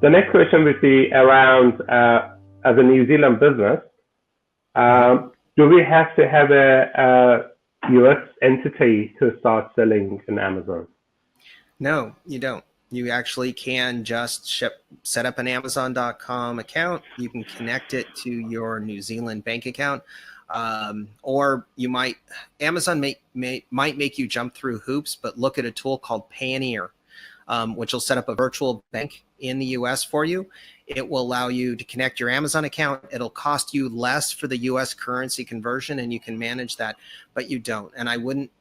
The next question would be around as a New Zealand business, do we have to have a US entity to start selling in Amazon? No, you don't. You actually can just set up an Amazon.com account. You can connect it to your New Zealand bank account. Or you might, Amazon might make you jump through hoops, but look at a tool called Payoneer, which will set up a virtual bank in the US for you. It will allow you to connect your Amazon account. It'll cost you less for the US currency conversion, and you can manage that, but you don't. And I wouldn't,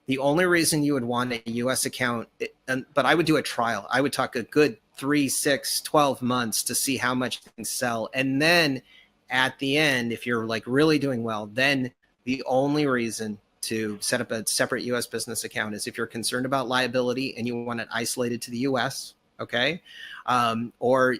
the only reason you would want a US account, but I would do a trial. I would talk a good 3, 6, 12 months to see how much you can sell. And then at the end, if you're like really doing well, then the only reason to set up a separate US business account is if you're concerned about liability and you want it isolated to the US, okay? Or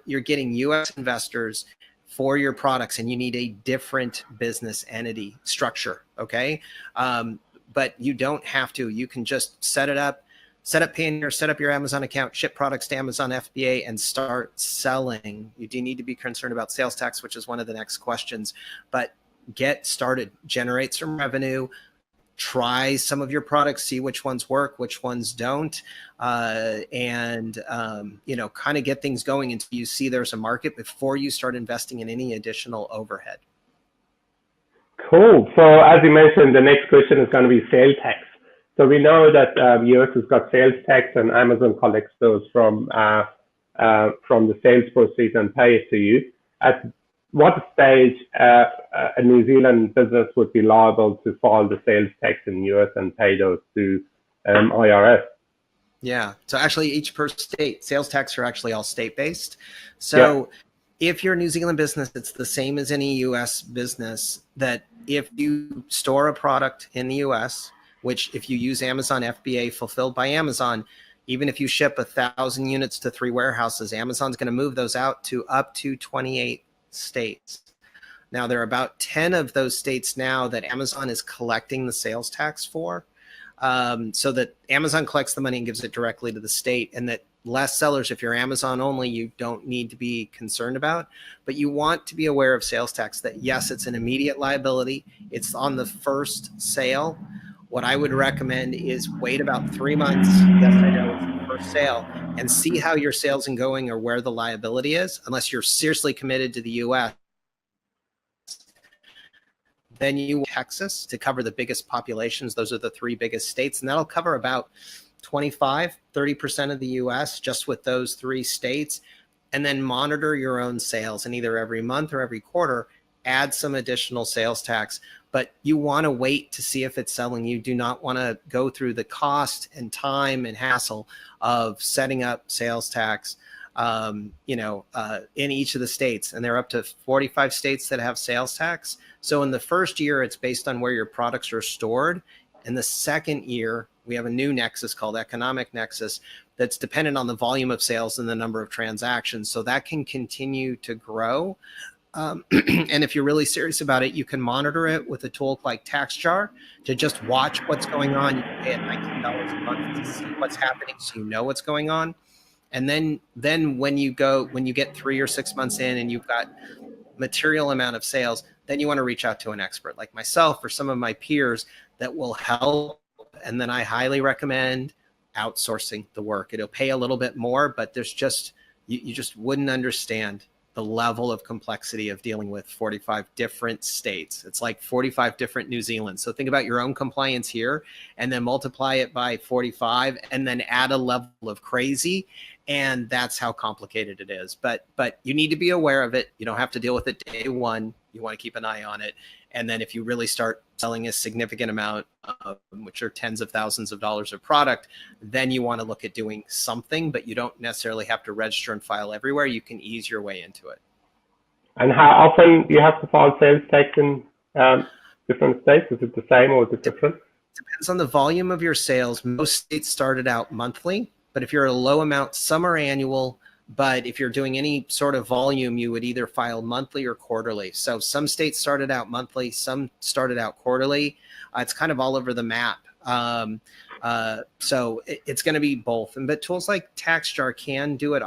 you're getting US investors for your products and you need a different business entity structure, okay? But you don't have to. You can just set up Payoneer, set up your Amazon account, ship products to Amazon FBA, and start selling. You do need to be concerned about sales tax, which is one of the next questions. But get started, generate some revenue, try some of your products, see which ones work, which ones don't, and kind of get things going until you see there's a market before you start investing in any additional overhead. Cool. So as you mentioned, the next question is going to be sales tax. So we know that US has got sales tax, and Amazon collects those from the sales proceeds and pay it to you. At what stage a New Zealand business would be liable to file the sales tax in US and pay those to IRS? Yeah. So actually, each per state, sales tax are actually all state-based. So if you're a New Zealand business, it's the same as any US business, that if you store a product in the US, which if you use Amazon FBA fulfilled by Amazon, even if you ship 1,000 units to 3 warehouses, Amazon's going to move those out to up to 28 states. Now, there are about 10 of those states now that Amazon is collecting the sales tax for, so that Amazon collects the money and gives it directly to the state, and that less sellers, if you're Amazon only, you don't need to be concerned about. But you want to be aware of sales tax, that yes, it's an immediate liability. It's on the first sale. What I would recommend is wait about 3 months. Yes, I know it's the first sale, and see how your sales are going or where the liability is. Unless you're seriously committed to the US, then you Texas to cover the biggest populations. Those are the 3 biggest states, and that'll cover about 25-30% of the US just with those 3 states. And then monitor your own sales, and either every month or every quarter add some additional sales tax. But you want to wait to see if it's selling. You do not want to go through the cost and time and hassle of setting up sales tax in each of the states. And there are up to 45 states that have sales tax. So in the first year, it's based on where your products are stored. In the second year, we have a new nexus called economic nexus that's dependent on the volume of sales and the number of transactions. So that can continue to grow. And if you're really serious about it, you can monitor it with a tool like TaxJar to just watch what's going on. You can pay it $19 a month to see what's happening, so you know what's going on. And then when you get 3 or 6 months in and you've got material amount of sales, then you want to reach out to an expert like myself or some of my peers that will help. And then I highly recommend outsourcing the work. It'll pay a little bit more, but there's just, you just wouldn't understand the level of complexity of dealing with 45 different states. It's like 45 different New Zealands. So think about your own compliance here and then multiply it by 45 and then add a level of crazy. And that's how complicated it is. But you need to be aware of it. You don't have to deal with it day one. You want to keep an eye on it. And then if you really start selling a significant amount, which are tens of thousands of dollars of product, then you want to look at doing something, but you don't necessarily have to register and file everywhere. You can ease your way into it. And how often do you have to file sales tax in different states? Is it the same or is it different? Depends on the volume of your sales. Most states started out monthly, but if you're a low amount, some are annual. But if you're doing any sort of volume, you would either file monthly or quarterly. So some states started out monthly, some started out quarterly. It's kind of all over the map. So it's going to be both. But tools like TaxJar can do it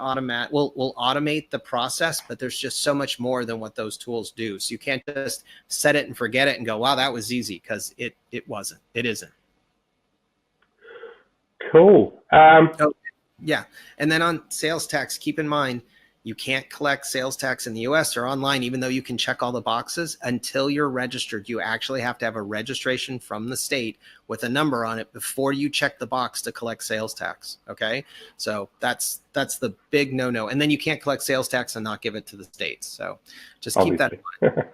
will automate the process, but there's just so much more than what those tools do. So you can't just set it and forget it and go, wow, that was easy, because it wasn't. It isn't. Cool. Yeah. And then on sales tax, keep in mind, you can't collect sales tax in the US or online, even though you can check all the boxes, until you're registered. You actually have to have a registration from the state with a number on it before you check the box to collect sales tax. Okay. So that's the big no-no. And then you can't collect sales tax and not give it to the states. So just keep that in mind.